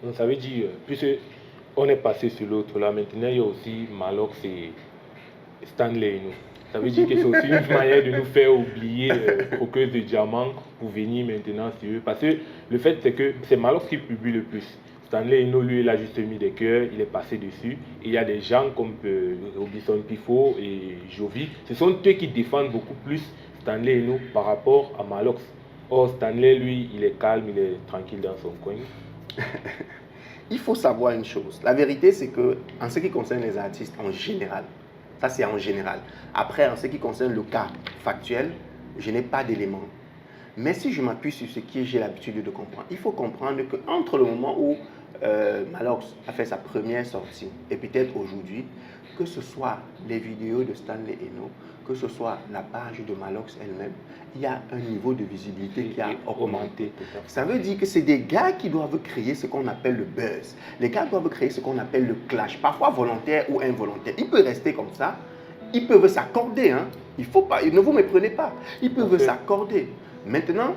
Donc ça veut dire, puisque on est passé sur l'autre là, maintenant il y a aussi Malox et Stanley et nous. Ça veut dire que c'est aussi une manière de nous faire oublier Croqueuse de Diamant pour venir maintenant sur eux. Parce que le fait c'est que c'est Malox qui publie le plus. Stanley Eno, lui, il a juste mis des cœurs, il est passé dessus. Et il y a des gens comme Robinson Pifo et Jovi. Ce sont eux qui défendent beaucoup plus Stanley Eno par rapport à Malox. Or, Stanley, lui, il est calme, il est tranquille dans son coin. Il faut savoir une chose. La vérité, c'est que en ce qui concerne les artistes en général, ça c'est en général. Après, en ce qui concerne le cas factuel, je n'ai pas d'éléments. Mais si je m'appuie sur ce que j'ai l'habitude de comprendre, il faut comprendre qu'entre le moment où Malox a fait sa première sortie et peut-être aujourd'hui, que ce soit les vidéos de Stanley Eno, que ce soit la page de Malox elle-même, il y a un niveau de visibilité qui a augmenté. Ça veut dire que c'est des gars qui doivent créer ce qu'on appelle le buzz. Les gars doivent créer ce qu'on appelle le clash, parfois volontaire ou involontaire. Il peut rester comme ça, ils peuvent s'accorder, hein. Il faut pas, ne vous méprenez pas, ils peuvent s'accorder. Maintenant,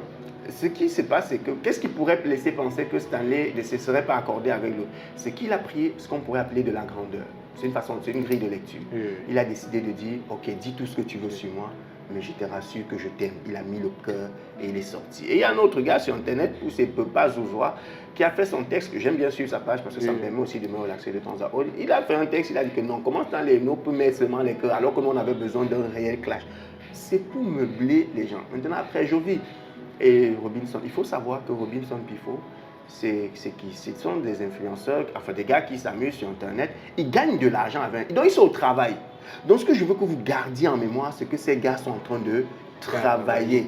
ce qui se passe, c'est que qu'est-ce qui pourrait laisser penser que Stanley ne se serait pas accordé avec l'autre? C'est qu'il a pris ce qu'on pourrait appeler de la grandeur. C'est une façon, c'est une grille de lecture. Il a décidé de dire, ok, dis tout ce que tu veux sur moi, mais je te rassure que je t'aime. Il a mis le cœur et il est sorti. Et il y a un autre gars sur Internet, où c'est Pepa Zouzoua, qui a fait son texte, que j'aime bien suivre sa page parce que ça me permet aussi de me relaxer de temps à autre. Il a fait un texte, il a dit que non, comment Stanley Eno peut mettre seulement les cœurs alors que nous on avait besoin d'un réel clash? C'est pour meubler les gens. Maintenant, après Jovi et Robinson, il faut savoir que Robinson Pifo, c'est qui? Ce sont des influenceurs, enfin des gars qui s'amusent sur Internet. Ils gagnent de l'argent avec. Donc ils sont au travail. Donc ce que je veux que vous gardiez en mémoire, c'est que ces gars sont en train de travailler.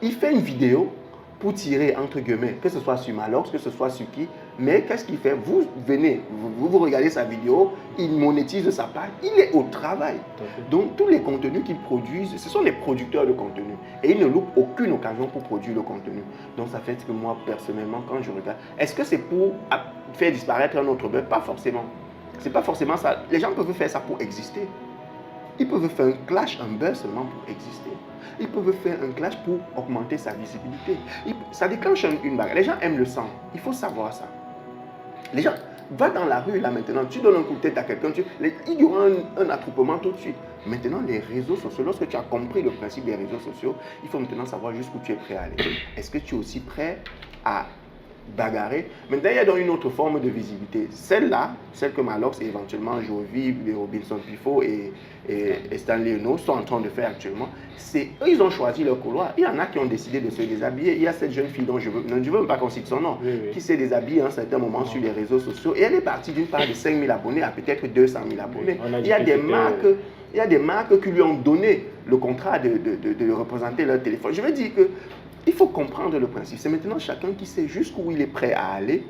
Il fait une vidéo pour tirer entre guillemets, que ce soit sur Malox, que ce soit sur qui. Mais qu'est-ce qu'il fait? Vous venez, vous regardez sa vidéo, il monétise sa page, il est au travail. Donc tous les contenus qu'il produisent, ce sont les producteurs de contenu. Et ils ne loupent aucune occasion pour produire le contenu. Donc ça fait que moi, personnellement, quand je regarde, est-ce que c'est pour faire disparaître un autre buzz? Pas forcément. C'est pas forcément ça. Les gens peuvent faire ça pour exister. Ils peuvent faire un clash, un buzz seulement pour exister. Ils peuvent faire un clash pour augmenter sa visibilité. Ça déclenche une bagarre. Les gens aiment le sang. Il faut savoir ça. Les gens, va dans la rue là maintenant, tu donnes un coup de tête à quelqu'un, il y aura un attroupement tout de suite. Maintenant, les réseaux sociaux, lorsque tu as compris le principe des réseaux sociaux, il faut maintenant savoir jusqu'où tu es prêt à aller. Est-ce que tu es aussi prêt à bagarrer? Maintenant, il y a donc une autre forme de visibilité. Celle-là, celle que Malox et éventuellement Jovi, Robinson Pifo et Stanley Eno sont en train de faire actuellement, c'est eux, ils ont choisi leur couloir. Il y en a qui ont décidé de se déshabiller. Il y a cette jeune fille dont je veux même pas qu'on cite son nom, qui s'est déshabillée à un certain moment sur les réseaux sociaux et elle est partie d'une part de 5 000 abonnés à peut-être 200 000 abonnés. Il y a des marques qui lui ont donné le contrat de représenter leur téléphone. Je veux dire que il faut comprendre le principe. C'est maintenant chacun qui sait jusqu'où il est prêt à aller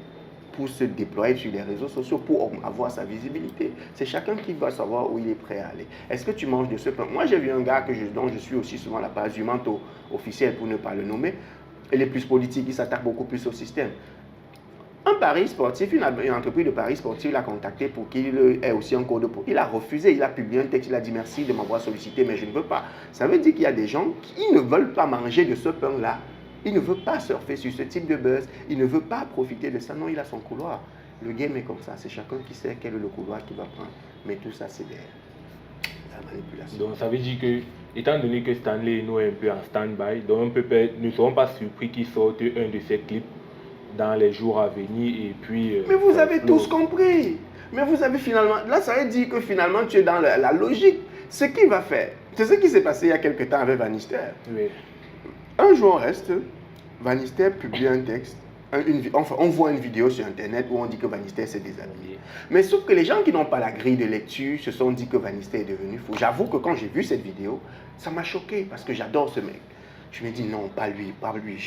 pour se déployer sur les réseaux sociaux, pour avoir sa visibilité. C'est chacun qui va savoir où il est prêt à aller. Est-ce que tu manges de ce pain? Moi, j'ai vu un gars dont je suis aussi souvent la page du manteau officiel, pour ne pas le nommer. Et les plus politiques, il s'attaque beaucoup plus au système. Un pari sportif, une entreprise de paris sportif l'a contacté pour qu'il ait aussi un code. Il a refusé, il a publié un texte, il a dit merci de m'avoir sollicité, mais je ne veux pas. Ça veut dire qu'il y a des gens qui ne veulent pas manger de ce pain-là. Il ne veut pas surfer sur ce type de buzz. Il ne veut pas profiter de ça. Non, il a son couloir. Le game est comme ça. C'est chacun qui sait quel est le couloir qu'il va prendre. Mais tout ça, c'est la manipulation. Donc ça veut dire que, étant donné que Stanley Eno est un peu en stand-by, donc nous ne serons pas surpris qu'il sorte un de ses clips dans les jours à venir et puis... mais vous avez tous compris. Mais vous avez finalement... Là, ça veut dire que finalement, tu es dans la logique. Ce qu'il va faire, c'est ce qui s'est passé il y a quelques temps avec Vanister. Oui. Un jour, on reste, Vanister publie un texte, enfin, on voit une vidéo sur Internet où on dit que Vanister s'est déshabillé. Mais sauf que les gens qui n'ont pas la grille de lecture se sont dit que Vanister est devenu fou. J'avoue que quand j'ai vu cette vidéo, ça m'a choqué parce que j'adore ce mec. Je me dis non, pas lui, pas lui.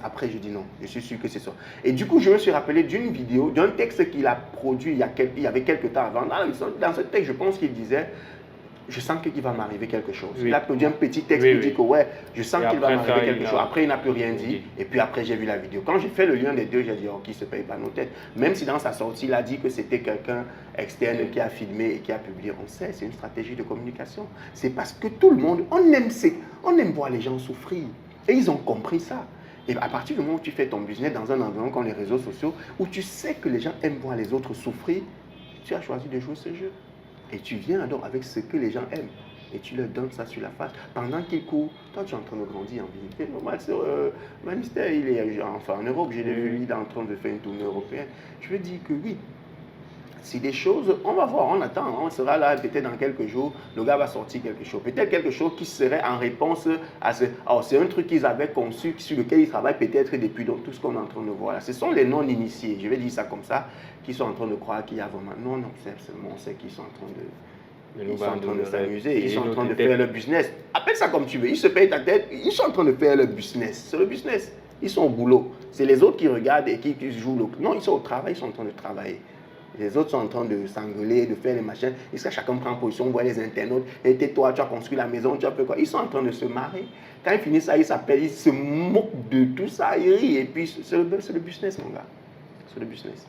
Après, je dis non, je suis sûr que c'est ça. Et du coup, je me suis rappelé d'une vidéo, d'un texte qu'il a produit il y avait quelques temps avant. Dans ce texte, je pense qu'il disait, je sens qu'il va m'arriver quelque chose. Oui. Il a produit un petit texte qui dit que ouais, je sens qu'il va m'arriver quelque chose. Après, il n'a plus rien dit. Oui. Et puis après, j'ai vu la vidéo. Quand j'ai fait le lien des deux, j'ai dit, oh, qui se paye pas nos têtes. Même si dans sa sortie, il a dit que c'était quelqu'un externe qui a filmé et qui a publié. On sait, c'est une stratégie de communication. C'est parce que tout le monde, on aime voir les gens souffrir. Et ils ont compris ça. Et à partir du moment où tu fais ton business dans un environnement comme les réseaux sociaux, où tu sais que les gens aiment voir les autres souffrir, tu as choisi de jouer ce jeu. Et tu viens alors avec ce que les gens aiment. Et tu leur donnes ça sur la face. Pendant qu'ils courent, toi tu es en train de grandir en visibilité. Normal, Manister, il est en Europe, j'ai vu, il est en train de faire une tournée européenne. Je veux dire que oui, c'est des choses, on va voir, on attend, on sera là peut-être dans quelques jours, le gars va sortir quelque chose. Peut-être quelque chose qui serait en réponse à ce... Alors c'est un truc qu'ils avaient conçu, sur lequel ils travaillent peut-être depuis donc, tout ce qu'on est en train de voir là. Ce sont les non-initiés, je vais dire ça comme ça, qui sont en train de croire qu'il y a vraiment... Non, c'est seulement on sait qu'ils sont en train de... Ils sont en train de s'amuser, ils sont en train de faire leur business. Appelle ça comme tu veux, ils se payent ta tête, ils sont en train de faire leur business. C'est le business. Ils sont au boulot. C'est les autres qui regardent et qui jouent le... Non, ils sont au travail, ils sont en train de travailler. Les autres sont en train de s'engueuler, de faire les machins. Et ça, chacun prend position, on voit les internautes. Et toi, tu as construit la maison, tu as fait quoi? Ils sont en train de se marrer. Quand ils finissent ça, ils s'appellent, ils se moquent de tout ça, ils rient. Et puis, c'est le business, mon gars. C'est le business.